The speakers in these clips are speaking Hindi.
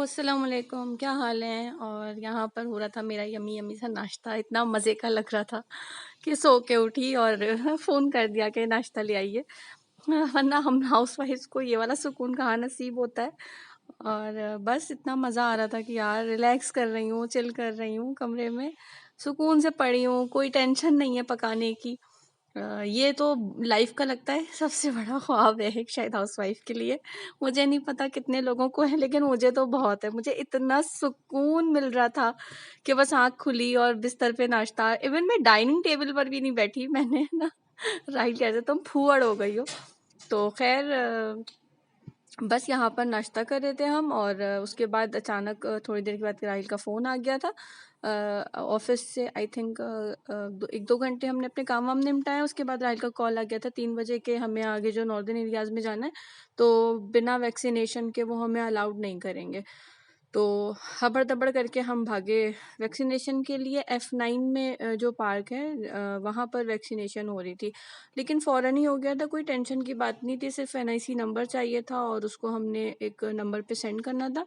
अस्सलाम वालेकुम, क्या हाल है? और यहाँ पर हो रहा था मेरा यम्मी यम्मी सा नाश्ता, इतना मज़े का लग रहा था कि सो के उठी और फ़ोन कर दिया कि नाश्ता ले आइए। वरना हम हाउसवाइफ़्स को ये वाला सुकून कहाँ नसीब होता है। और बस इतना मज़ा आ रहा था कि यार रिलैक्स कर रही हूँ, चिल कर रही हूँ कमरे में, सुकून से पड़ी हूँ, कोई टेंशन नहीं है पकाने की। ये तो लाइफ का लगता है सबसे बड़ा ख्वाब है एक शायद हाउसवाइफ के लिए। मुझे नहीं पता कितने लोगों को है, लेकिन मुझे तो बहुत है। मुझे इतना सुकून मिल रहा था कि बस आँख खुली और बिस्तर पे नाश्ता, इवन मैं डाइनिंग टेबल पर भी नहीं बैठी, मैंने ना राइट कह रहे तुम फूहड़ हो गई हो। तो खैर बस यहाँ पर नाश्ता कर रहे थे हम, और उसके बाद अचानक थोड़ी देर के बाद राहिल का फ़ोन आ गया था ऑफिस से। आई थिंक 1-2 घंटे हमने अपने काम वाम निपटाए, उसके बाद राहिल का कॉल आ गया था 3 बजे के हमें आगे जो नॉर्दर्न एरियाज़ में जाना है, तो बिना वैक्सीनेशन के वो हमें अलाउड नहीं करेंगे। तो हबड़-दबड़ करके हम भागे वैक्सीनेशन के लिए। F9 में जो पार्क है वहाँ पर वैक्सीनेशन हो रही थी, लेकिन फ़ौरन ही हो गया था, कोई टेंशन की बात नहीं थी। सिर्फ NIC नंबर चाहिए था और उसको हमने एक नंबर पे सेंड करना था।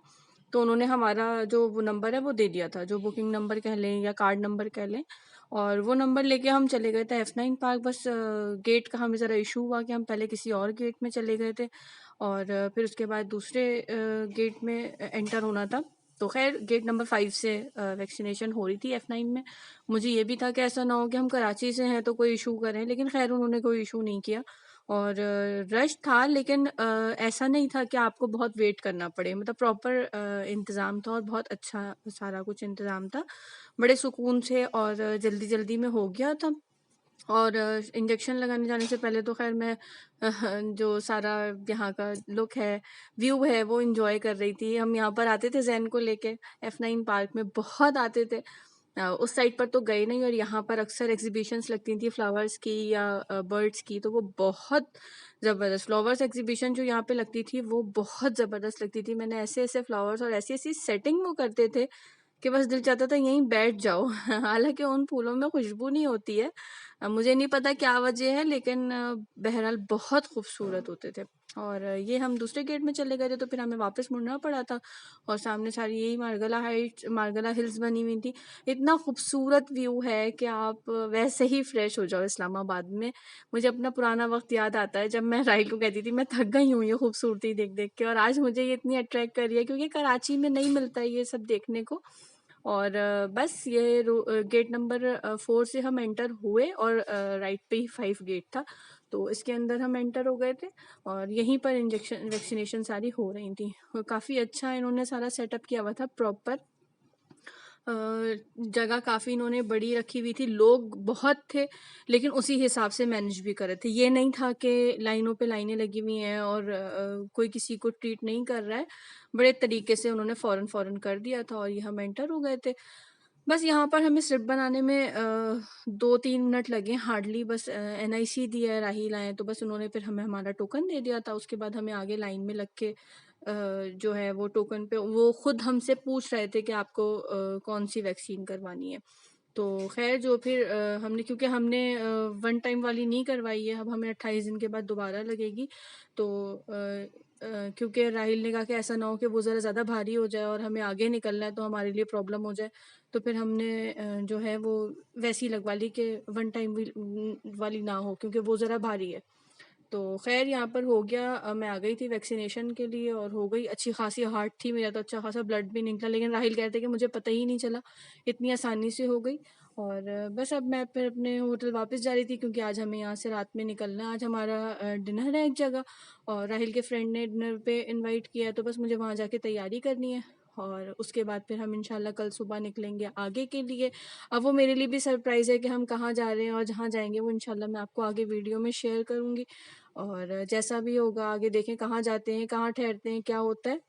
तो उन्होंने हमारा जो वो नंबर है वो दे दिया था, जो बुकिंग नंबर कह लें या कार्ड नंबर कह लें, और वो नंबर लेके हम चले गए थे F9 पार्क। बस गेट का हमें ज़रा इशू हुआ कि हम पहले किसी और गेट में चले गए थे, और फिर उसके बाद दूसरे गेट में एंटर होना था। तो खैर गेट नंबर 5 से वैक्सीनेशन हो रही थी F9 में। मुझे ये भी था कि ऐसा ना हो कि हम कराची से हैं तो कोई इशू करें, लेकिन खैर उन्होंने कोई इशू नहीं किया। और रश था, लेकिन ऐसा नहीं था कि आपको बहुत वेट करना पड़े, मतलब प्रॉपर इंतज़ाम था और बहुत अच्छा सारा कुछ इंतज़ाम था, बड़े सुकून से, और जल्दी जल्दी में हो गया था। और इंजेक्शन लगाने जाने से पहले तो खैर मैं जो सारा यहाँ का लुक है, व्यू है, वो एंजॉय कर रही थी। हम यहाँ पर आते थे जैन को लेके, F9 पार्क में बहुत आते थे। उस साइड पर तो गए नहीं, और यहाँ पर अक्सर एग्जीबिशंस लगती थी फ्लावर्स की या बर्ड्स की, तो वो बहुत ज़बरदस्त फ्लावर्स एग्जीबिशन जो यहाँ पे लगती थी वो बहुत ज़बरदस्त लगती थी। मैंने ऐसे ऐसे फ्लावर्स और ऐसी ऐसी सेटिंग वो करते थे कि बस दिल चाहता था यहीं बैठ जाओ। हालाँकि उन फूलों में खुशबू नहीं होती है। मुझे नहीं पता क्या वजह है, लेकिन बहरहाल बहुत खूबसूरत होते थे। और ये हम दूसरे गेट में चले गए थे, तो फिर हमें वापस मुड़ना पड़ा था, और सामने सारी यही मार्गला हिल्स बनी हुई थी। इतना खूबसूरत व्यू है कि आप वैसे ही फ्रेश हो जाओ इस्लामाबाद में। मुझे अपना पुराना वक़्त याद आता है जब मैं राहिल को कहती थी मैं थक गई हूँ ये खूबसूरती देख-देख के, और आज मुझे ये इतनी अट्रैक्ट कर रही है क्योंकि कराची में नहीं मिलता है ये सब देखने को। और बस ये गेट नंबर 4 से हम एंटर हुए, और राइट पे ही 5 गेट था, तो इसके अंदर हम एंटर हो गए थे, और यहीं पर इंजेक्शन वैक्सीनेशन सारी हो रही थी। काफ़ी अच्छा इन्होंने सारा सेटअप किया हुआ था प्रॉपर। जगह काफ़ी इन्होंने बड़ी रखी हुई थी, लोग बहुत थे, लेकिन उसी हिसाब से मैनेज भी कर रहे थे। ये नहीं था कि लाइनों पे लाइनें लगी हुई हैं और कोई किसी को ट्रीट नहीं कर रहा है। बड़े तरीके से उन्होंने फ़ौरन कर दिया था, और ये हम एंटर हो गए थे। बस यहाँ पर हमें स्लिप बनाने में 2-3 मिनट लगे हार्डली। बस NIC दिया है, राहील आए, तो बस उन्होंने फिर हमें हमारा टोकन दे दिया था। उसके बाद हमें आगे लाइन में लग के जो है वो टोकन पे वो खुद हमसे पूछ रहे थे कि आपको कौन सी वैक्सीन करवानी है। तो खैर जो फिर हमने, क्योंकि हमने वन टाइम वाली नहीं करवाई है, अब हमें 28 दिन के बाद दोबारा लगेगी। तो क्योंकि राहिल ने कहा कि ऐसा ना हो कि वो ज़रा ज़्यादा भारी हो जाए और हमें आगे निकलना है तो हमारे लिए प्रॉब्लम हो जाए, तो फिर हमने जो है वो वैसी लगवा ली कि वन टाइम वाली ना हो, क्योंकि वो ज़रा भारी है। तो खैर यहाँ पर हो गया, मैं आ गई थी वैक्सीनेशन के लिए, और हो गई अच्छी खासी हार्ट थी मेरा, तो अच्छा खासा ब्लड भी निकला, लेकिन राहिल कहते कि मुझे पता ही नहीं चला, इतनी आसानी से हो गई। और बस अब मैं फिर अपने होटल वापस जा रही थी, क्योंकि आज हमें यहाँ से रात में निकलना है। आज हमारा डिनर है एक जगह, और राहिल के फ्रेंड ने डिनर पे इनवाइट किया है, तो बस मुझे वहाँ जाके तैयारी करनी है, और उसके बाद फिर हम इंशाल्लाह कल सुबह निकलेंगे आगे के लिए। अब वो मेरे लिए भी सरप्राइज़ है कि हम कहाँ जा रहे हैं, और जहाँ जाएंगे वो इंशाल्लाह मैं आपको आगे वीडियो में शेयर करूँगी। और जैसा भी होगा आगे देखें कहाँ जाते हैं, कहाँ ठहरते हैं, क्या होता है।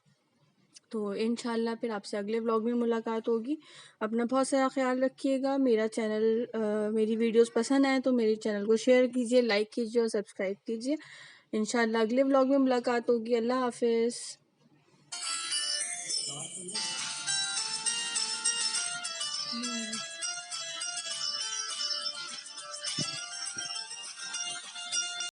तो इंशाल्लाह फिर आपसे अगले व्लॉग में मुलाकात होगी। अपना बहुत सारा ख्याल रखिएगा। मेरा चैनल मेरी वीडियोस पसंद आए तो मेरे चैनल को शेयर कीजिए, लाइक कीजिए और सब्सक्राइब कीजिए। इंशाल्लाह अगले व्लॉग में मुलाकात होगी। अल्लाह हाफिज़।